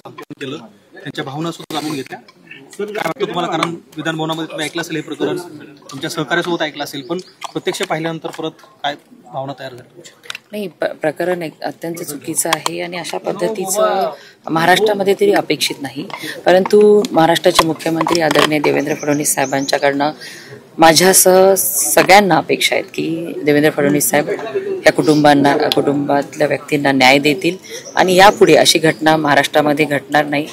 केलं, त्यांच्या भावना सुद्धा जाणून घेतल्या. सर काय वाटतं तुम्हाला, कारण विधान भवनामध्ये तुम्ही ऐकलं असेल हे प्रकरण, तुमच्या सहकार्यासोबत ऐकलं असेल, पण प्रत्यक्ष पाहिल्यानंतर परत काय भावना तयार झाली? नाही, प्रकरण अत्यंत चुकीचं आहे आणि अशा पद्धतीचं महाराष्ट्रामध्ये तरी अपेक्षित नाही. परंतु महाराष्ट्राचे मुख्यमंत्री आदरणीय देवेंद्र फडणवीस साहेबांच्याकडनं माझ्यासह सगळ्यांना अपेक्षा आहेत की देवेंद्र फडणवीस साहेब या कुटुंबातल्या व्यक्तींना न्याय देतील आणि यापुढे अशी घटना महाराष्ट्रामध्ये घडणार नाही,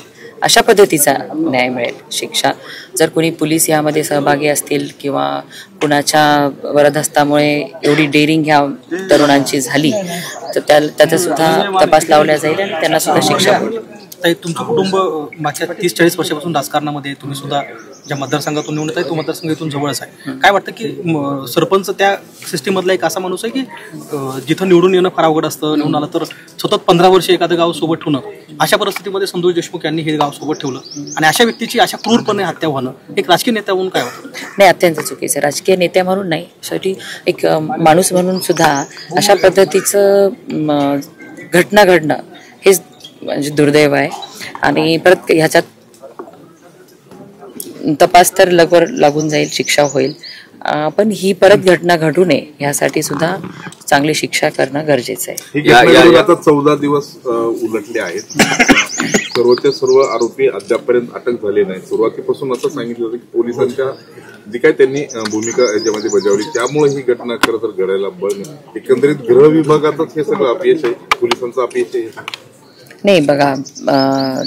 अशा पद्धतीचा न्याय मिळेल. शिक्षा जर कोणी पोलीस यामध्ये सहभागी असतील किंवा कुणाच्या वरदहस्तामुळे एवढी डेअरिंग ह्या तरुणांची झाली तर त्याचा सुद्धा तपास लावला जाईल आणि त्यांना सुद्धा शिक्षा होईल. तुमचं कुटुंब मागच्या 30-40 वर्षापासून राजकारणामध्ये, तुम्ही सुद्धा ज्या मतदारसंघातून निवडत आहे तो मतदारसंघ इथून जवळच आहे. काय वाटतं की सरपंच त्या सिस्टीम मधला एक असा माणूस आहे की जिथं निवडून येणं फार अवघड असतं, निवडून आलं तर सतत 15 वर्ष एखादं गाव सोबत ठेवणं, अशा परिस्थितीमध्ये संतोष देशमुख यांनी हे गाव सोबत ठेवलं आणि अशा व्यक्तीची अशा क्रूरपणे हत्या होणं एक राजकीय नेता म्हणून काय वाटतं? नाही, अत्यंत चुकीचं. राजकीय नेत्या म्हणून नाही, शेवटी एक माणूस म्हणून सुद्धा अशा पद्धतीचं घटना घडणं हे म्हणजे दुर्दैव आहे. आणि परत ह्याच्यात तपास तर लवकर लागून जाईल, शिक्षा होईल, पण ही परत घटना घडू नये यासाठी सुद्धा चांगली शिक्षा करणं गरजेचं आहे. आता 14 दिवस उलटले आहेत, सर्वच्या सर्व आरोपी अद्यापपर्यंत अटक झाले नाही. सुरुवातीपासून असं सांगितलं होतं की पोलिसांच्या जी काय त्यांनी भूमिका याच्यामध्ये बजावली त्यामुळे ही घटना खरं तर घडायला बळ नाही. एकंदरीत गृह विभागातच हे सगळं अपयश आहे, पोलिसांचं अपयश आहे. नाही, बघा,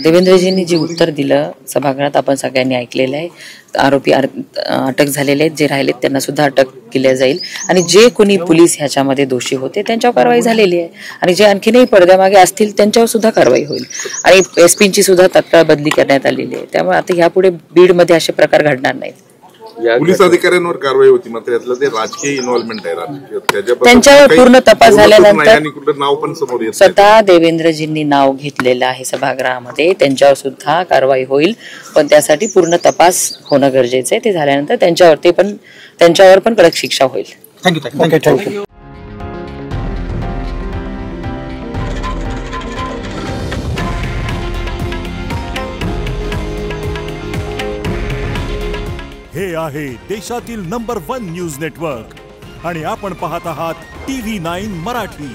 देवेंद्रजींनी जे उत्तर दिलं सभागृहात आपण सगळ्यांनी ऐकलेलं आहे. आरोपी अटक झालेले आहेत, जे राहिलेत त्यांना सुद्धा अटक केल्या जाईल आणि जे कोणी पोलीस ह्याच्यामध्ये दोषी होते त्यांच्यावर कारवाई झालेली आहे आणि जे आणखीनही पडद्यामागे असतील त्यांच्यावर सुद्धा कारवाई होईल आणि एसपींची सुद्धा तात्काळ बदली करण्यात आलेली आहे. त्यामुळे आता यापुढे बीडमध्ये असे प्रकार घडणार नाहीत. पोलीस अधिकाऱ्यांवर कारवाई होती, मात्र यातलं ते राजकीय इन्व्हॉल्वमेंट आहे, त्यांच्यावर पूर्ण तपास झाल्यानंतर नाव पण समोर येत. स्वतः देवेंद्रजींनी नाव घेतलेलं आहे सभागृहामध्ये, त्यांच्यावर सुद्धा कारवाई होईल, पण त्यासाठी पूर्ण तपास होणं गरजेचं आहे. ते झाल्यानंतर त्यांच्यावर पण कडक शिक्षा होईल. थँक्यू. हे आहे देशातील नंबर 1 न्यूज नेटवर्क आणि आपण पाहत आहात TV9 मराठी.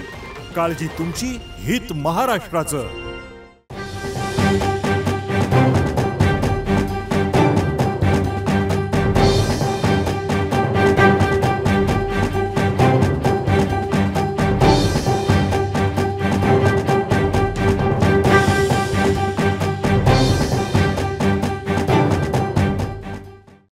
काळजी तुमची, हित महाराष्ट्राचं.